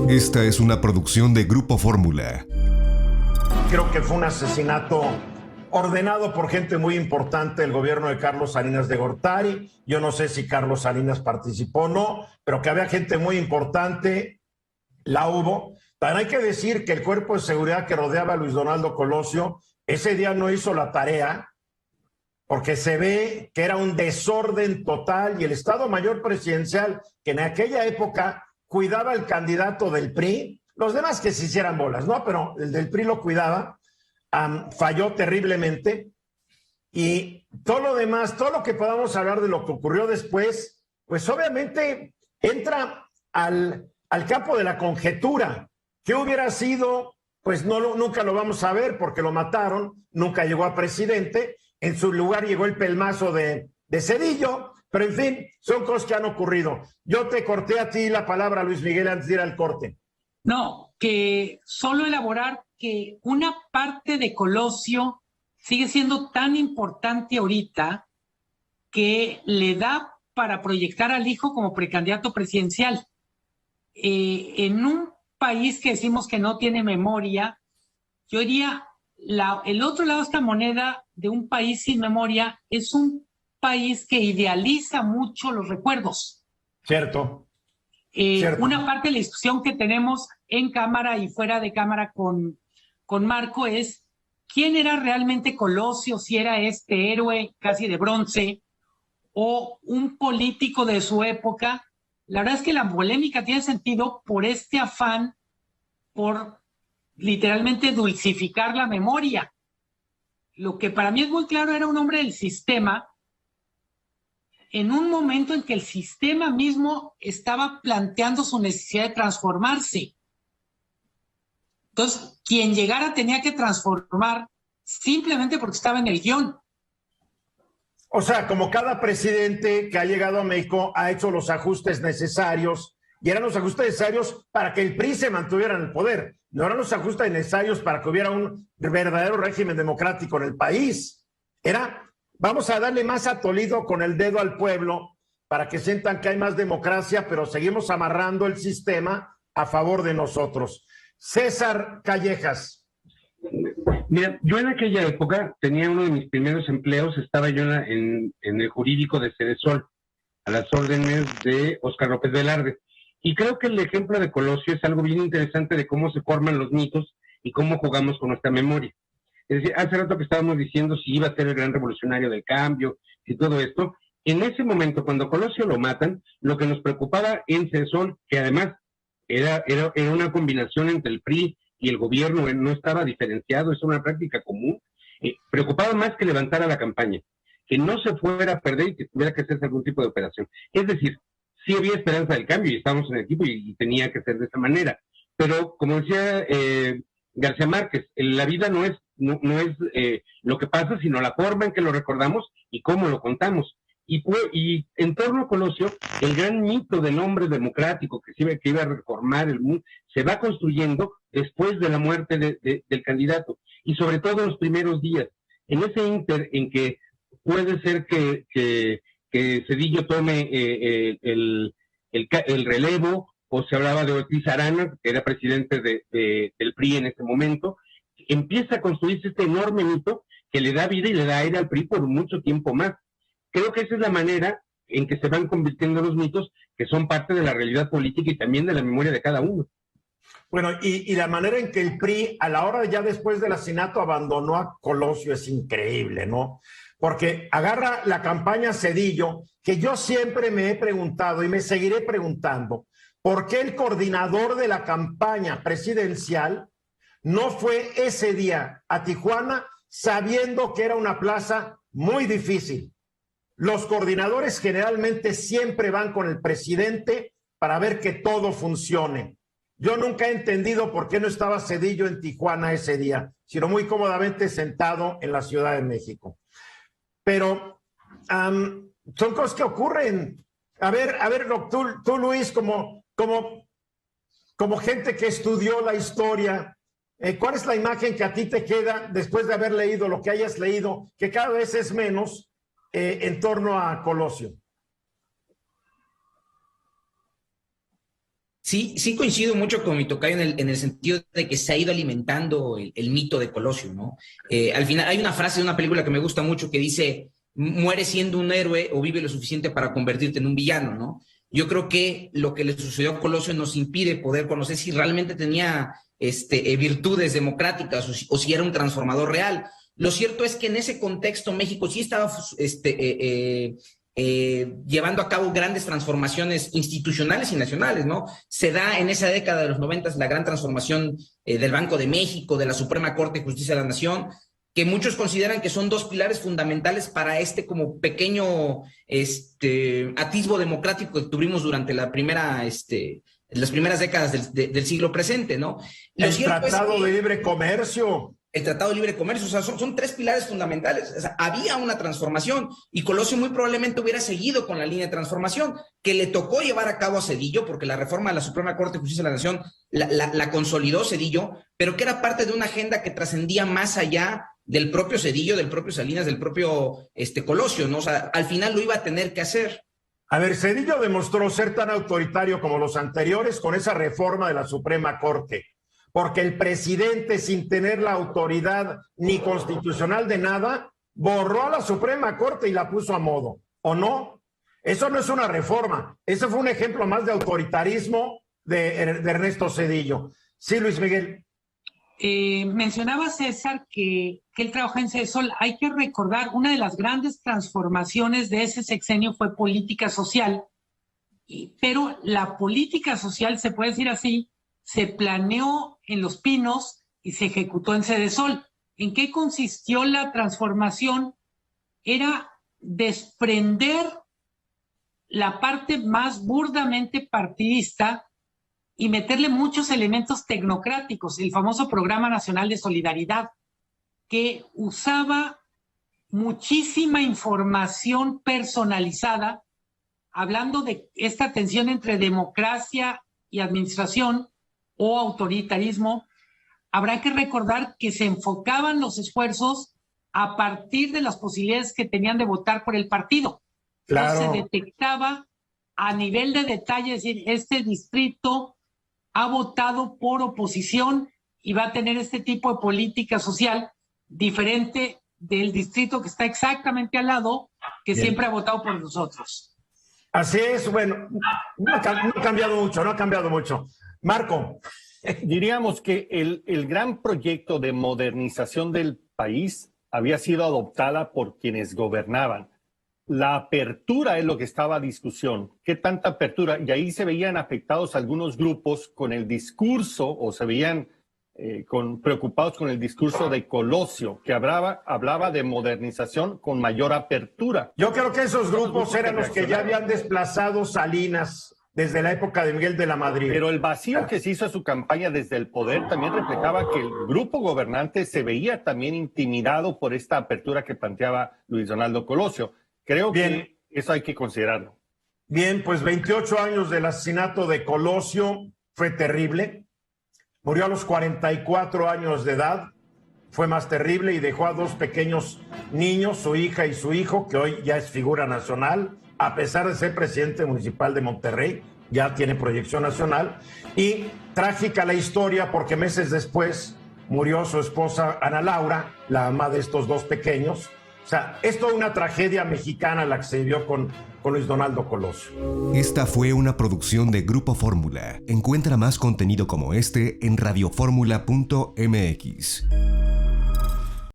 Esta es una producción de Grupo Fórmula. Creo que fue un asesinato ordenado por gente muy importante del gobierno de Carlos Salinas de Gortari. Yo no sé si Carlos Salinas participó o no, pero que había gente muy importante, la hubo. También hay que decir que el cuerpo de seguridad que rodeaba a Luis Donaldo Colosio ese día no hizo la tarea, porque se ve que era un desorden total y el Estado Mayor Presidencial, que en aquella época cuidaba al candidato del PRI, los demás que se hicieran bolas, ¿no? Pero el del PRI lo cuidaba, falló terriblemente, y todo lo demás, todo lo que podamos hablar de lo que ocurrió después, pues obviamente entra al campo de la conjetura. ¿Qué hubiera sido? Pues no, nunca lo vamos a ver porque lo mataron, nunca llegó a presidente, en su lugar llegó el pelmazo de Zedillo, pero en fin, son cosas que han ocurrido. Yo te corté a ti la palabra, Luis Miguel, antes de ir al corte. No, que solo elaborar que una parte de Colosio sigue siendo tan importante ahorita que le da para proyectar al hijo como precandidato presidencial. En un país que decimos que no tiene memoria, yo diría, el otro lado de esta moneda de un país sin memoria es un país que idealiza mucho los recuerdos. Cierto. Cierto. Una parte de la discusión que tenemos en cámara y fuera de cámara con Marco es quién era realmente Colosio, si era este héroe casi de bronce o un político de su época. La verdad es que la polémica tiene sentido por este afán por literalmente dulcificar la memoria. Lo que para mí es muy claro, era un hombre del sistema en un momento en que el sistema mismo estaba planteando su necesidad de transformarse. Entonces, quien llegara tenía que transformar simplemente porque estaba en el guión. O sea, como cada presidente que ha llegado a México ha hecho los ajustes necesarios, y eran los ajustes necesarios para que el PRI se mantuviera en el poder, no eran los ajustes necesarios para que hubiera un verdadero régimen democrático en el país. Era, vamos a darle más atolido con el dedo al pueblo para que sientan que hay más democracia, pero seguimos amarrando el sistema a favor de nosotros. César Callejas. Mira, yo en aquella época tenía uno de mis primeros empleos, estaba yo en el jurídico de Cedesol, a las órdenes de Óscar López Velarde. Y creo que el ejemplo de Colosio es algo bien interesante de cómo se forman los mitos y cómo jugamos con nuestra memoria. Es decir, hace rato que estábamos diciendo si iba a ser el gran revolucionario del cambio y todo esto. En ese momento, cuando Colosio lo matan, lo que nos preocupaba en Cedesol, que además era una combinación entre el PRI y el gobierno, no estaba diferenciado, es una práctica común, preocupaba más que levantara la campaña, que no se fuera a perder y que tuviera que hacerse algún tipo de operación. Es decir, sí había esperanza del cambio y estábamos en el equipo y tenía que ser de esa manera. Pero, como decía García Márquez, la vida no es lo que pasa, sino la forma en que lo recordamos y cómo lo contamos. Y en torno a Colosio, el gran mito del hombre democrático que iba a reformar el mundo, se va construyendo después de la muerte del candidato, y sobre todo en los primeros días. En ese inter en que puede ser que Zedillo tome el relevo, o se hablaba de Ortiz Arana, que era presidente del PRI en ese momento, empieza a construirse este enorme mito que le da vida y le da aire al PRI por mucho tiempo más. Creo que esa es la manera en que se van convirtiendo los mitos, que son parte de la realidad política y también de la memoria de cada uno. Bueno, y la manera en que el PRI, a la hora ya después del asesinato, abandonó a Colosio es increíble, ¿no? Porque agarra la campaña Zedillo, que yo siempre me he preguntado y me seguiré preguntando, ¿por qué el coordinador de la campaña presidencial no fue ese día a Tijuana sabiendo que era una plaza muy difícil? Los coordinadores generalmente siempre van con el presidente para ver que todo funcione. Yo nunca he entendido por qué no estaba Zedillo en Tijuana ese día, sino muy cómodamente sentado en la Ciudad de México. Pero son cosas que ocurren. A ver, tú Luis, como gente que estudió la historia, ¿cuál es la imagen que a ti te queda después de haber leído lo que hayas leído, que cada vez es menos, en torno a Colosio? Sí coincido mucho con mi tocayo en el sentido de que se ha ido alimentando el mito de Colosio, ¿no? Al final hay una frase de una película que me gusta mucho que dice, muere siendo un héroe o vive lo suficiente para convertirte en un villano, ¿no? Yo creo que lo que le sucedió a Colosio nos impide poder conocer si realmente tenía virtudes democráticas o si era un transformador real. Lo cierto es que en ese contexto México sí estaba llevando a cabo grandes transformaciones institucionales y nacionales, ¿no? Se da en esa década de los 90 la gran transformación del Banco de México, de la Suprema Corte de Justicia de la Nación, que muchos consideran que son dos pilares fundamentales para como pequeño atisbo democrático que tuvimos durante las primeras décadas del siglo presente, ¿no? El Tratado de Libre Comercio. El Tratado de Libre Comercio, o sea, son tres pilares fundamentales. O sea, había una transformación y Colosio muy probablemente hubiera seguido con la línea de transformación que le tocó llevar a cabo a Zedillo, porque la reforma de la Suprema Corte de Justicia de la Nación la consolidó Zedillo, pero que era parte de una agenda que trascendía más allá del propio Zedillo, del propio Salinas, del propio Colosio, ¿no? O sea, al final lo iba a tener que hacer. A ver, Zedillo demostró ser tan autoritario como los anteriores con esa reforma de la Suprema Corte, porque el presidente, sin tener la autoridad ni constitucional de nada, borró a la Suprema Corte y la puso a modo, ¿o no? Eso no es una reforma, ese fue un ejemplo más de autoritarismo de Ernesto Zedillo. Sí, Luis Miguel. Mencionaba César que él trabaja en CESOL. Hay que recordar, una de las grandes transformaciones de ese sexenio fue política social, pero la política social, se puede decir así, se planeó en Los Pinos y se ejecutó en Cedesol. ¿En qué consistió la transformación? Era desprender la parte más burdamente partidista y meterle muchos elementos tecnocráticos, el famoso Programa Nacional de Solidaridad, que usaba muchísima información personalizada, hablando de esta tensión entre democracia y administración, o autoritarismo. Habrá que recordar que se enfocaban los esfuerzos a partir de las posibilidades que tenían de votar por el partido. Claro. Entonces se detectaba a nivel de detalle, es decir, este distrito ha votado por oposición y va a tener este tipo de política social diferente del distrito que está exactamente al lado, que Bien. siempre ha votado por nosotros. Así es, bueno, no ha cambiado mucho. Marco. Diríamos que el gran proyecto de modernización del país había sido adoptada por quienes gobernaban. La apertura es lo que estaba a discusión. ¿Qué tanta apertura? Y ahí se veían afectados algunos grupos con el discurso, o se veían preocupados con el discurso de Colosio, que hablaba de modernización con mayor apertura. Yo creo que esos grupos eran los que ya habían desplazado Salinas desde la época de Miguel de la Madrid. Pero el vacío que se hizo a su campaña desde el poder también reflejaba que el grupo gobernante se veía también intimidado por esta apertura que planteaba Luis Donaldo Colosio. Creo que eso hay que considerarlo. Bien, pues 28 años del asesinato de Colosio, fue terrible. Murió a los 44 años de edad, fue más terrible, y dejó a dos pequeños niños, su hija y su hijo, que hoy ya es figura nacional, a pesar de ser presidente municipal de Monterrey, ya tiene proyección nacional. Y trágica la historia porque meses después murió su esposa Ana Laura, la mamá de estos dos pequeños. O sea, es toda una tragedia mexicana la que se vivió con Luis Donaldo Colosio. Esta fue una producción de Grupo Fórmula. Encuentra más contenido como este en radioformula.mx.